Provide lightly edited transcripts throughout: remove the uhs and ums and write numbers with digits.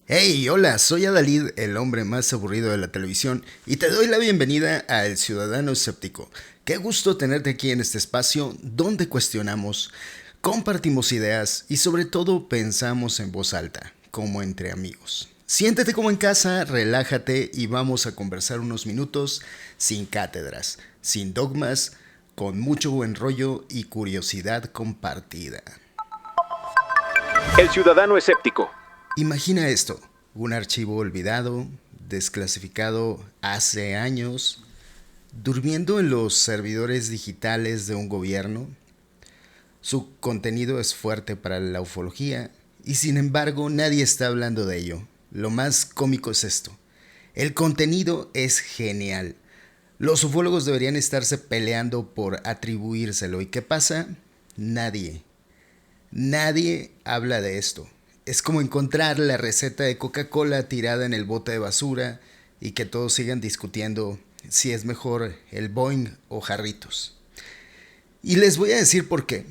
Hey, hola, soy Adalid, el hombre más aburrido de la televisión, y te doy la bienvenida a El Ciudadano Escéptico. Qué gusto tenerte aquí en este espacio donde cuestionamos, compartimos ideas y sobre todo pensamos en voz alta, como entre amigos. Siéntete como en casa, relájate y vamos a conversar unos minutos sin cátedras, sin dogmas, con mucho buen rollo y curiosidad compartida. El ciudadano escéptico. Imagina esto, un archivo olvidado, desclasificado hace años, durmiendo en los servidores digitales de un gobierno. Su contenido es fuerte para la ufología y sin embargo nadie está hablando de ello. Lo más cómico es esto. El contenido es genial. Los ufólogos deberían estarse peleando por atribuírselo. ¿Y qué pasa? Nadie. Nadie habla de esto. Es como encontrar la receta de Coca-Cola tirada en el bote de basura y que todos sigan discutiendo si es mejor el Boeing o Jarritos. Y les voy a decir por qué.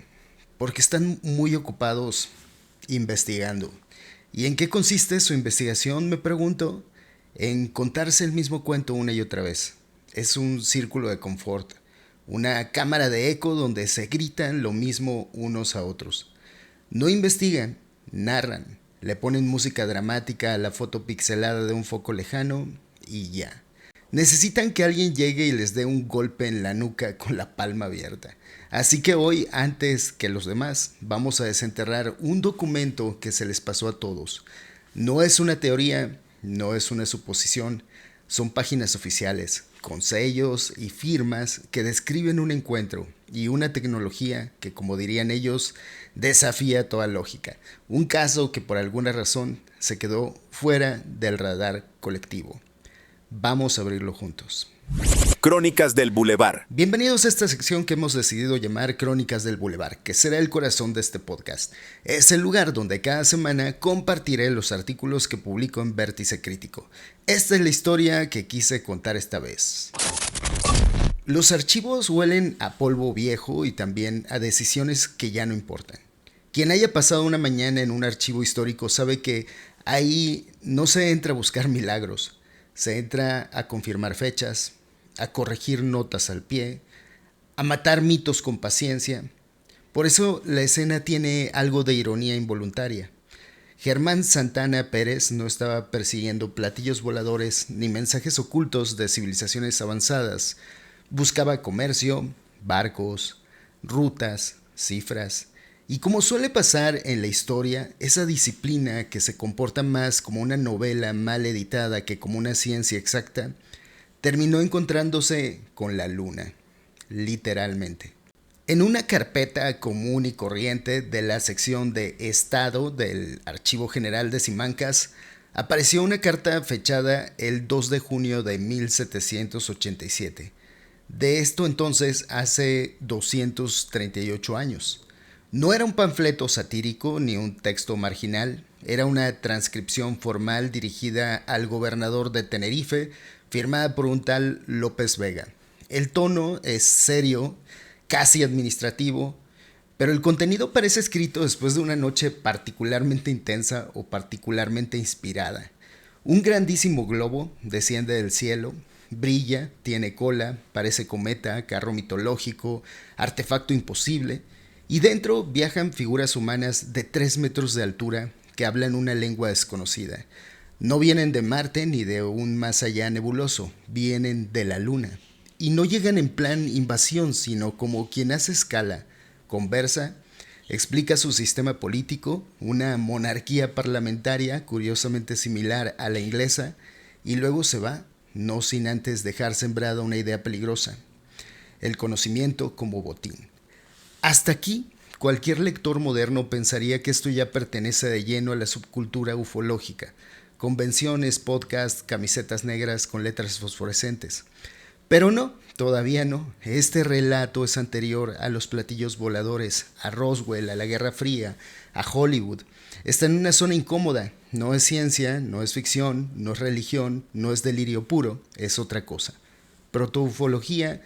Porque están muy ocupados investigando. ¿Y en qué consiste su investigación? Me pregunto. En contarse el mismo cuento una y otra vez. Es un círculo de confort. Una cámara de eco donde se gritan lo mismo unos a otros. No investigan, narran, le ponen música dramática a la foto pixelada de un foco lejano y ya. Necesitan que alguien llegue y les dé un golpe en la nuca con la palma abierta. Así que hoy, antes que los demás, vamos a desenterrar un documento que se les pasó a todos. No es una teoría, no es una suposición, son páginas oficiales, con sellos y firmas que describen un encuentro y una tecnología que, como dirían ellos, desafía toda lógica. Un caso que por alguna razón se quedó fuera del radar colectivo. Vamos a abrirlo juntos. Crónicas del Boulevard. Bienvenidos a esta sección que hemos decidido llamar Crónicas del Boulevard, que será el corazón de este podcast. Es el lugar donde cada semana compartiré los artículos que publico en Vértice Crítico. Esta es la historia que quise contar esta vez. Los archivos huelen a polvo viejo y también a decisiones que ya no importan. Quien haya pasado una mañana en un archivo histórico sabe que ahí no se entra a buscar milagros, se entra a confirmar fechas, a corregir notas al pie, a matar mitos con paciencia. Por eso la escena tiene algo de ironía involuntaria. Germán Santana Pérez no estaba persiguiendo platillos voladores ni mensajes ocultos de civilizaciones avanzadas. Buscaba comercio, barcos, rutas, cifras. Y como suele pasar en la historia, esa disciplina que se comporta más como una novela mal editada que como una ciencia exacta, terminó encontrándose con la luna, literalmente. En una carpeta común y corriente de la sección de Estado del Archivo General de Simancas, apareció una carta fechada el 2 de junio de 1787. De esto entonces hace 238 años. No era un panfleto satírico ni un texto marginal, era una transcripción formal dirigida al gobernador de Tenerife, firmada por un tal López Vega. El tono es serio, casi administrativo, pero el contenido parece escrito después de una noche particularmente intensa o particularmente inspirada. Un grandísimo globo desciende del cielo, brilla, tiene cola, parece cometa, carro mitológico, artefacto imposible, y dentro viajan figuras humanas de 3 metros de altura que hablan una lengua desconocida. No vienen de Marte ni de un más allá nebuloso, vienen de la Luna. Y no llegan en plan invasión, sino como quien hace escala, conversa, explica su sistema político, una monarquía parlamentaria curiosamente similar a la inglesa, y luego se va, no sin antes dejar sembrada una idea peligrosa: el conocimiento como botín. Hasta aquí, cualquier lector moderno pensaría que esto ya pertenece de lleno a la subcultura ufológica: convenciones, podcasts, camisetas negras con letras fosforescentes. Pero no, todavía no. Este relato es anterior a los platillos voladores, a Roswell, a la Guerra Fría, a Hollywood. Está en una zona incómoda. No es ciencia, no es ficción, no es religión, no es delirio puro, es otra cosa. Protoufología,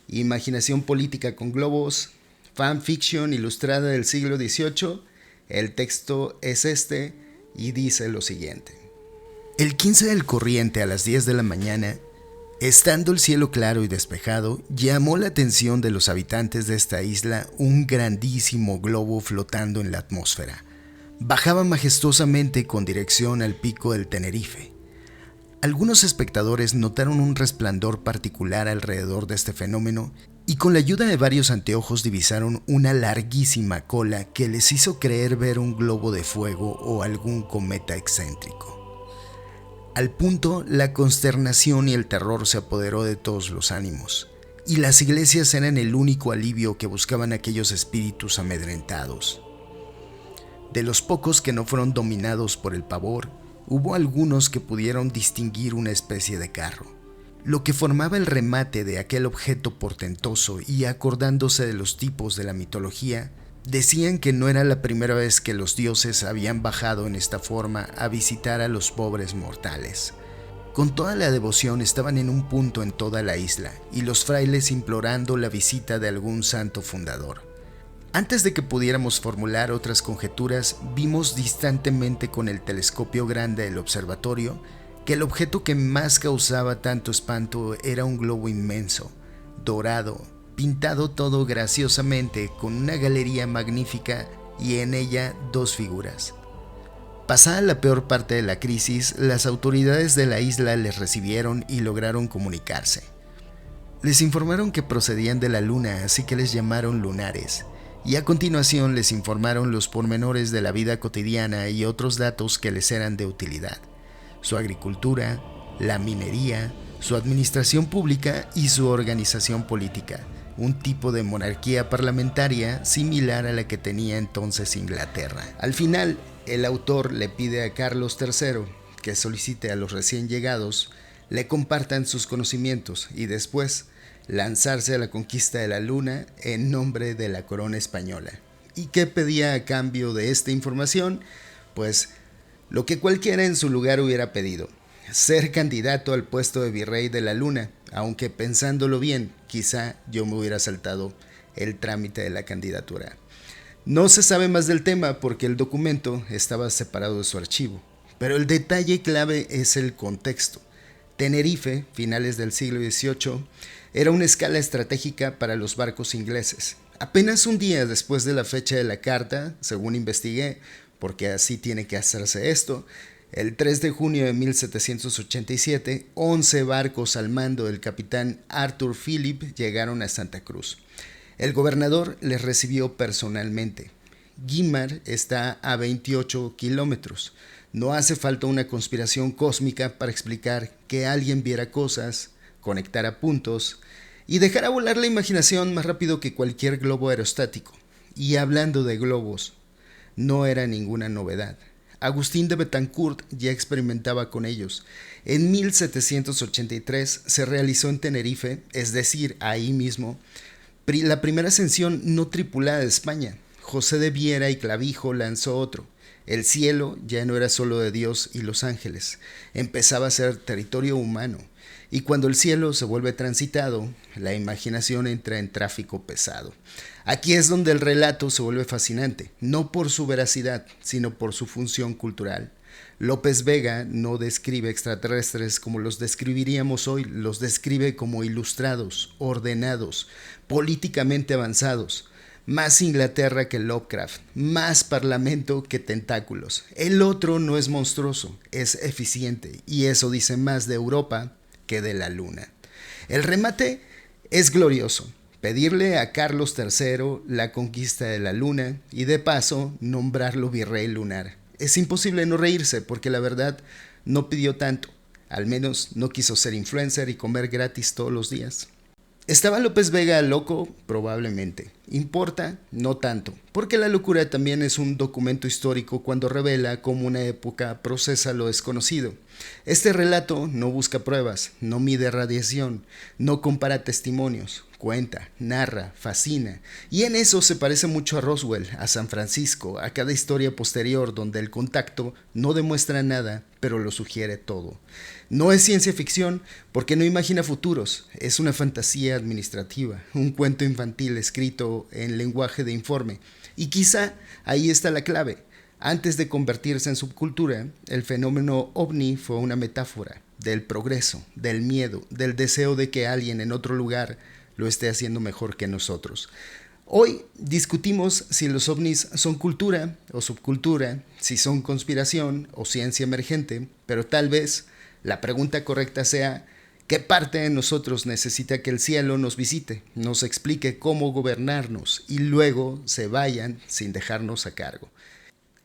imaginación política con globos, fanfiction ilustrada del siglo XVIII. El texto es este y dice lo siguiente. El 15 del corriente a las 10 de la mañana, estando el cielo claro y despejado, llamó la atención de los habitantes de esta isla un grandísimo globo flotando en la atmósfera. Bajaba majestuosamente con dirección al pico del Tenerife. Algunos espectadores notaron un resplandor particular alrededor de este fenómeno y con la ayuda de varios anteojos divisaron una larguísima cola que les hizo creer ver un globo de fuego o algún cometa excéntrico. Al punto, la consternación y el terror se apoderó de todos los ánimos, y las iglesias eran el único alivio que buscaban aquellos espíritus amedrentados. De los pocos que no fueron dominados por el pavor, hubo algunos que pudieron distinguir una especie de carro, lo que formaba el remate de aquel objeto portentoso, y acordándose de los tipos de la mitología, decían que no era la primera vez que los dioses habían bajado en esta forma a visitar a los pobres mortales. Con toda la devoción estaban en un punto en toda la isla, y los frailes implorando la visita de algún santo fundador. Antes de que pudiéramos formular otras conjeturas, vimos distantemente con el telescopio grande del observatorio que el objeto que más causaba tanto espanto era un globo inmenso, dorado, pintado todo graciosamente con una galería magnífica y en ella dos figuras. Pasada la peor parte de la crisis, las autoridades de la isla les recibieron y lograron comunicarse. Les informaron que procedían de la luna, así que les llamaron lunares, y a continuación les informaron los pormenores de la vida cotidiana y otros datos que les eran de utilidad: su agricultura, la minería, su administración pública y su organización política, un tipo de monarquía parlamentaria similar a la que tenía entonces Inglaterra. Al final, el autor le pide a Carlos III que solicite a los recién llegados le compartan sus conocimientos y después lanzarse a la conquista de la luna en nombre de la corona española. ¿Y qué pedía a cambio de esta información? Pues lo que cualquiera en su lugar hubiera pedido: ser candidato al puesto de virrey de la luna, aunque pensándolo bien, quizá yo me hubiera saltado el trámite de la candidatura. No se sabe más del tema porque el documento estaba separado de su archivo, pero el detalle clave es el contexto. Tenerife, finales del siglo XVIII, era una escala estratégica para los barcos ingleses. Apenas un día después de la fecha de la carta, según investigué, porque así tiene que hacerse esto, el 3 de junio de 1787, 11 barcos al mando del capitán Arthur Phillip llegaron a Santa Cruz. El gobernador les recibió personalmente. Guimar está a 28 kilómetros. No hace falta una conspiración cósmica para explicar que alguien viera cosas, conectara puntos y dejara volar la imaginación más rápido que cualquier globo aerostático. Y hablando de globos, no era ninguna novedad. Agustín de Betancourt ya experimentaba con ellos. En 1783 se realizó en Tenerife, es decir, ahí mismo, la primera ascensión no tripulada de España. José de Viera y Clavijo lanzó otro. El cielo ya no era solo de Dios y los ángeles, empezaba a ser territorio humano. Y cuando el cielo se vuelve transitado, la imaginación entra en tráfico pesado. Aquí es donde el relato se vuelve fascinante, no por su veracidad, sino por su función cultural. López Vega no describe extraterrestres como los describiríamos hoy, los describe como ilustrados, ordenados, políticamente avanzados. Más Inglaterra que Lovecraft, más parlamento que tentáculos. El otro no es monstruoso, es eficiente, y eso dice más de Europa que de la luna. El remate es glorioso: pedirle a Carlos III la conquista de la luna y de paso nombrarlo virrey lunar. Es imposible no reírse porque la verdad no pidió tanto, al menos no quiso ser influencer y comer gratis todos los días. ¿Estaba López Vega loco? Probablemente. ¿Importa? No tanto, porque la locura también es un documento histórico cuando revela cómo una época procesa lo desconocido. Este relato no busca pruebas, no mide radiación, no compara testimonios, cuenta, narra, fascina, y en eso se parece mucho a Roswell, a San Francisco, a cada historia posterior donde el contacto no demuestra nada, pero lo sugiere todo. No es ciencia ficción porque no imagina futuros, es una fantasía administrativa, un cuento infantil escrito en lenguaje de informe. Y quizá ahí está la clave. Antes de convertirse en subcultura, el fenómeno ovni fue una metáfora del progreso, del miedo, del deseo de que alguien en otro lugar lo esté haciendo mejor que nosotros. Hoy discutimos si los ovnis son cultura o subcultura, si son conspiración o ciencia emergente, pero tal vez la pregunta correcta sea: ¿qué parte de nosotros necesita que el cielo nos visite, nos explique cómo gobernarnos y luego se vayan sin dejarnos a cargo?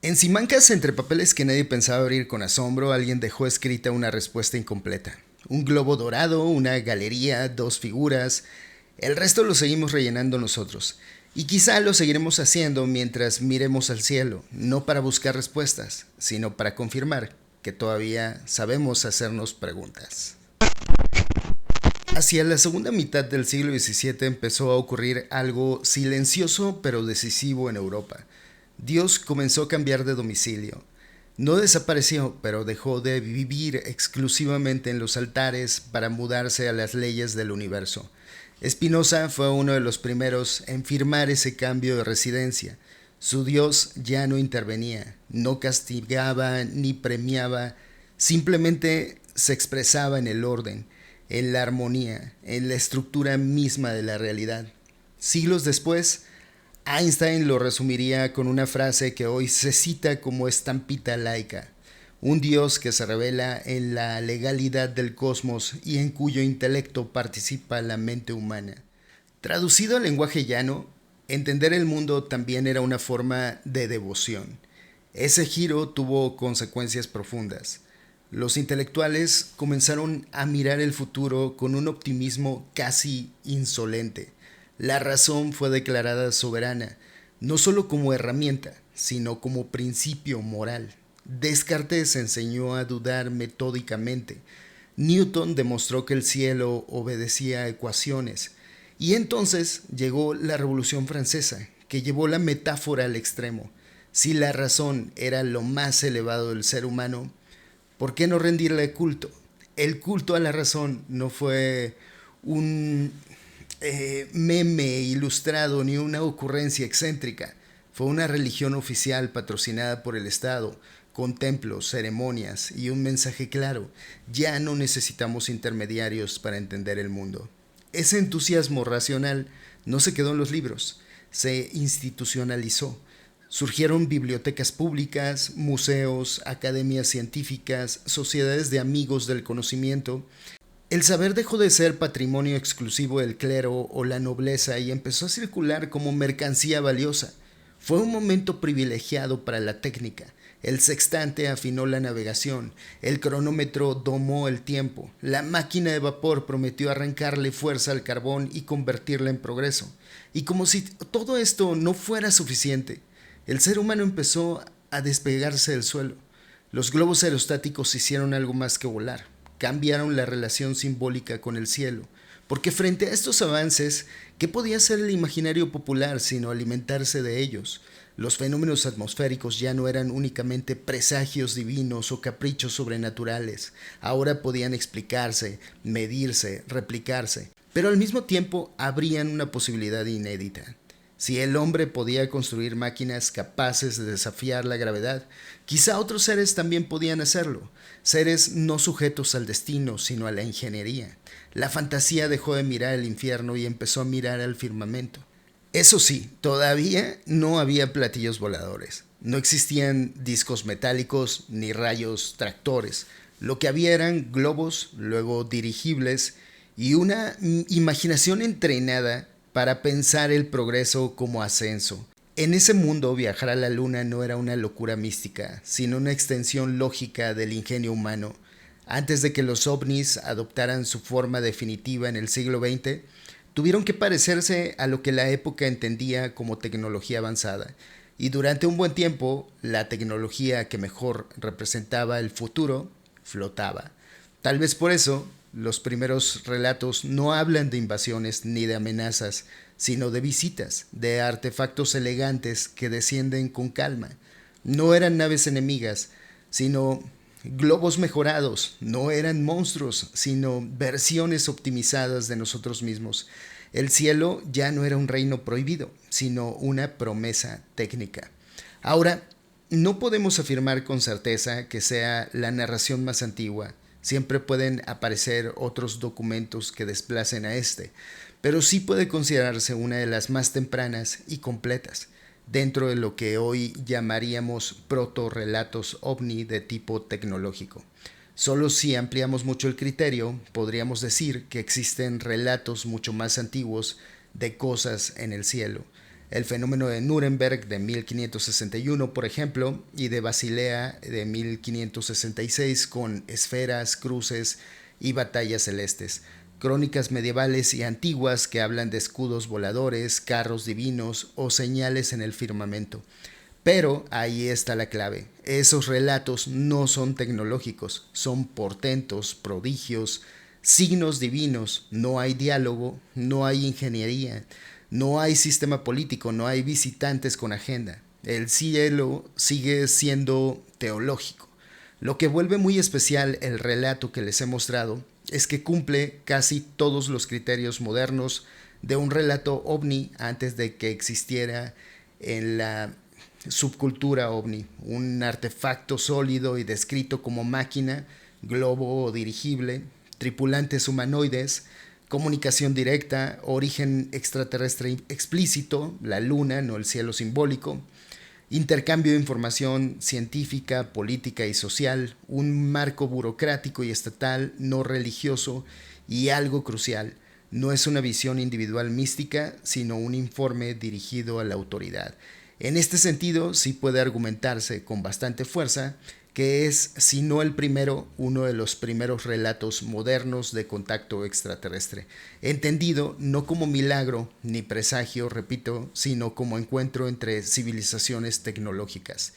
En Simancas, entre papeles que nadie pensaba abrir con asombro, alguien dejó escrita una respuesta incompleta. Un globo dorado, una galería, 2 figuras. El resto lo seguimos rellenando nosotros. Y quizá lo seguiremos haciendo mientras miremos al cielo, no para buscar respuestas, sino para confirmar que todavía sabemos hacernos preguntas. Hacia la segunda mitad del siglo XVII empezó a ocurrir algo silencioso pero decisivo en Europa. Dios comenzó a cambiar de domicilio. No desapareció, pero dejó de vivir exclusivamente en los altares para mudarse a las leyes del universo. Spinoza fue uno de los primeros en firmar ese cambio de residencia. Su Dios ya no intervenía, no castigaba ni premiaba, simplemente se expresaba en el orden, en la armonía, en la estructura misma de la realidad. Siglos después, Einstein lo resumiría con una frase que hoy se cita como estampita laica: un Dios que se revela en la legalidad del cosmos y en cuyo intelecto participa la mente humana. Traducido al lenguaje llano, entender el mundo también era una forma de devoción. Ese giro tuvo consecuencias profundas. Los intelectuales comenzaron a mirar el futuro con un optimismo casi insolente. La razón fue declarada soberana, no solo como herramienta, sino como principio moral. Descartes enseñó a dudar metódicamente. Newton demostró que el cielo obedecía a ecuaciones. Y entonces llegó la Revolución Francesa, que llevó la metáfora al extremo. Si la razón era lo más elevado del ser humano, ¿por qué no rendirle culto? El culto a la razón no fue un meme ilustrado ni una ocurrencia excéntrica. Fue una religión oficial patrocinada por el Estado, con templos, ceremonias y un mensaje claro: ya no necesitamos intermediarios para entender el mundo. Ese entusiasmo racional no se quedó en los libros, se institucionalizó. Surgieron bibliotecas públicas, museos, academias científicas, sociedades de amigos del conocimiento. El saber dejó de ser patrimonio exclusivo del clero o la nobleza y empezó a circular como mercancía valiosa. Fue un momento privilegiado para la técnica. El sextante afinó la navegación, el cronómetro domó el tiempo, la máquina de vapor prometió arrancarle fuerza al carbón y convertirla en progreso. Y como si todo esto no fuera suficiente, el ser humano empezó a despegarse del suelo. Los globos aerostáticos hicieron algo más que volar. Cambiaron la relación simbólica con el cielo, porque frente a estos avances, ¿qué podía hacer el imaginario popular sino alimentarse de ellos? Los fenómenos atmosféricos ya no eran únicamente presagios divinos o caprichos sobrenaturales, ahora podían explicarse, medirse, replicarse, pero al mismo tiempo abrían una posibilidad inédita. Si el hombre podía construir máquinas capaces de desafiar la gravedad, quizá otros seres también podían hacerlo. Seres no sujetos al destino, sino a la ingeniería. La fantasía dejó de mirar el infierno y empezó a mirar al firmamento. Eso sí, todavía no había platillos voladores. No existían discos metálicos ni rayos tractores. Lo que había eran globos, luego dirigibles y una imaginación entrenada para pensar el progreso como ascenso. En ese mundo, viajar a la luna no era una locura mística, sino una extensión lógica del ingenio humano. Antes de que los ovnis adoptaran su forma definitiva en el siglo XX, tuvieron que parecerse a lo que la época entendía como tecnología avanzada. Y durante un buen tiempo, la tecnología que mejor representaba el futuro flotaba. Tal vez por eso, los primeros relatos no hablan de invasiones ni de amenazas, sino de visitas, de artefactos elegantes que descienden con calma. No eran naves enemigas, sino globos mejorados. No eran monstruos, sino versiones optimizadas de nosotros mismos. El cielo ya no era un reino prohibido, sino una promesa técnica. Ahora, No podemos afirmar con certeza que sea la narración más antigua. Siempre pueden aparecer otros documentos que desplacen a este, pero sí puede considerarse una de las más tempranas y completas, dentro de lo que hoy llamaríamos proto-relatos ovni de tipo tecnológico. Solo si ampliamos mucho el criterio, podríamos decir que existen relatos mucho más antiguos de cosas en el cielo. El fenómeno de Nuremberg de 1561, por ejemplo, y de Basilea de 1566 con esferas, cruces y batallas celestes. Crónicas medievales y antiguas que hablan de escudos voladores, carros divinos o señales en el firmamento. Pero ahí está la clave. Esos relatos no son tecnológicos, son portentos, prodigios, signos divinos. No hay diálogo, no hay ingeniería, no hay sistema político, no hay visitantes con agenda. El cielo sigue siendo teológico. Lo que vuelve muy especial el relato que les he mostrado es que cumple casi todos los criterios modernos de un relato ovni antes de que existiera en la subcultura ovni, un artefacto sólido y descrito como máquina, globo o dirigible, tripulantes humanoides, comunicación directa, origen extraterrestre explícito, la luna, no el cielo simbólico, intercambio de información científica, política y social, un marco burocrático y estatal, no religioso y algo crucial, no es una visión individual mística, sino un informe dirigido a la autoridad. En este sentido, sí puede argumentarse con bastante fuerza que es, si no el primero, uno de los primeros relatos modernos de contacto extraterrestre, entendido no como milagro ni presagio, repito, sino como encuentro entre civilizaciones tecnológicas.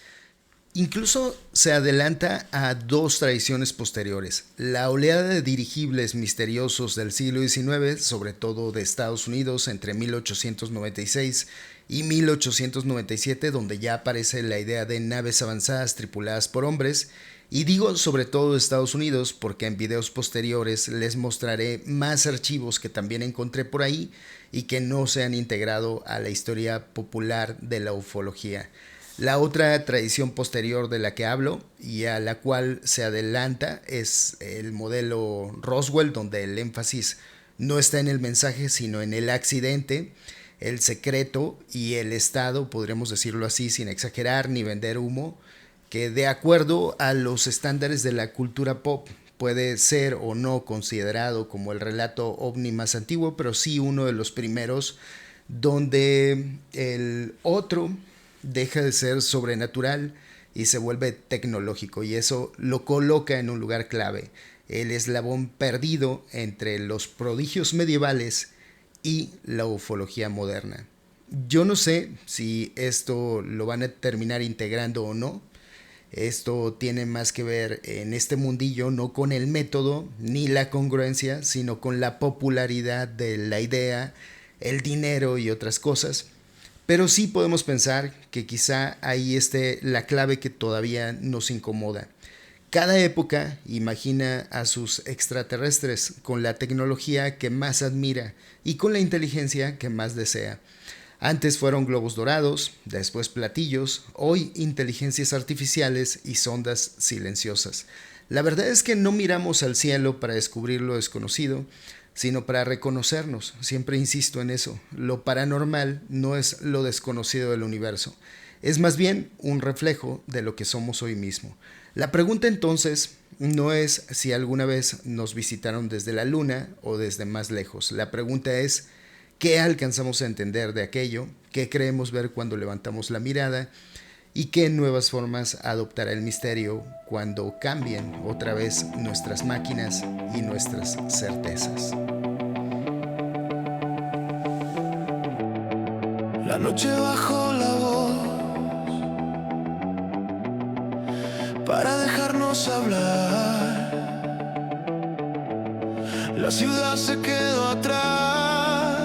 Incluso se adelanta a dos tradiciones posteriores. La oleada de dirigibles misteriosos del siglo XIX, sobre todo de Estados Unidos entre 1896 y 1897, donde ya aparece la idea de naves avanzadas tripuladas por hombres, y digo sobre todo de Estados Unidos porque en videos posteriores les mostraré más archivos que también encontré por ahí y que no se han integrado a la historia popular de la ufología. La otra tradición posterior de la que hablo y a la cual se adelanta es el modelo Roswell, donde el énfasis no está en el mensaje sino en el accidente, el secreto y el estado, podremos decirlo así sin exagerar ni vender humo, que de acuerdo a los estándares de la cultura pop puede ser o no considerado como el relato ovni más antiguo, pero sí uno de los primeros donde el otro deja de ser sobrenatural y se vuelve tecnológico, y eso lo coloca en un lugar clave, el eslabón perdido entre los prodigios medievales y la ufología moderna. Yo no sé si esto lo van a terminar integrando o no. Esto tiene más que ver en este mundillo no con el método ni la congruencia, sino con la popularidad de la idea, el dinero y otras cosas. Pero sí podemos pensar que quizá ahí esté la clave que todavía nos incomoda. Cada época imagina a sus extraterrestres con la tecnología que más admira y con la inteligencia que más desea. Antes fueron globos dorados, después platillos, hoy inteligencias artificiales y sondas silenciosas. La verdad es que no miramos al cielo para descubrir lo desconocido, sino para reconocernos. Siempre insisto en eso. Lo paranormal no es lo desconocido del universo. Es más bien un reflejo de lo que somos hoy mismo. La pregunta entonces no es si alguna vez nos visitaron desde la luna o desde más lejos. La pregunta es qué alcanzamos a entender de aquello, qué creemos ver cuando levantamos la mirada y qué nuevas formas adoptará el misterio cuando cambien otra vez nuestras máquinas y nuestras certezas. La noche bajó la voz para dejarnos hablar. La ciudad se quedó atrás,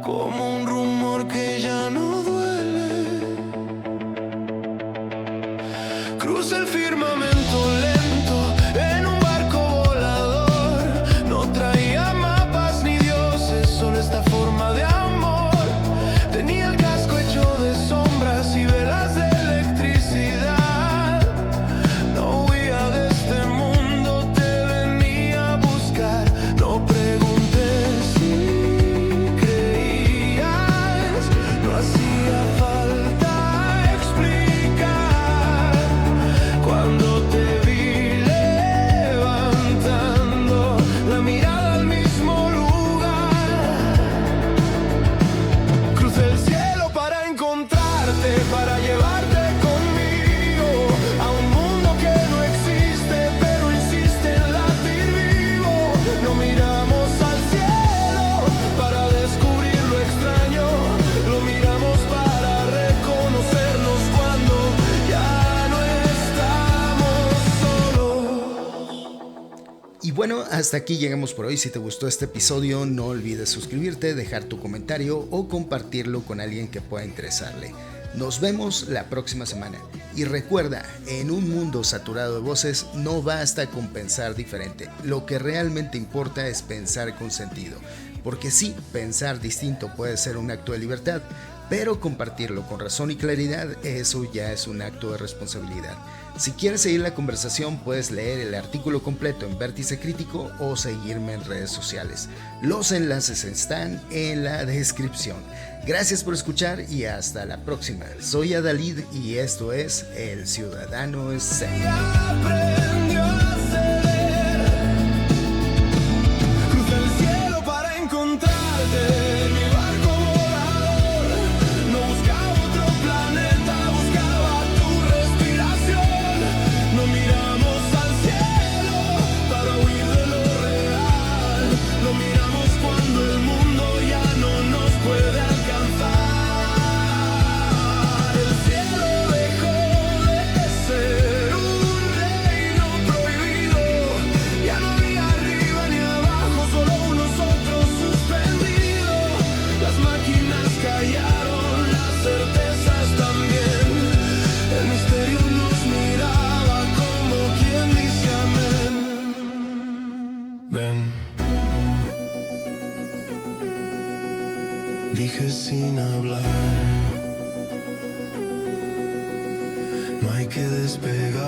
como un rumor que ya no duele. Cruza el firmamento lento en un barco volador. No traía mapas ni dioses, solo esta forma de amor. Tenía el casco hecho de sombras y velas de bueno, hasta aquí llegamos por hoy. Si te gustó este episodio, no olvides suscribirte, dejar tu comentario o compartirlo con alguien que pueda interesarle. Nos vemos la próxima semana. Y recuerda, en un mundo saturado de voces, no basta con pensar diferente. Lo que realmente importa es pensar con sentido. Porque sí, pensar distinto puede ser un acto de libertad, pero compartirlo con razón y claridad, eso ya es un acto de responsabilidad. Si quieres seguir la conversación, puedes leer el artículo completo en Vértice Crítico o seguirme en redes sociales. Los enlaces están en la descripción. Gracias por escuchar y hasta la próxima. Soy Adalid y esto es El Ciudadano Escéptico. Dije sin hablar, no hay que despegar.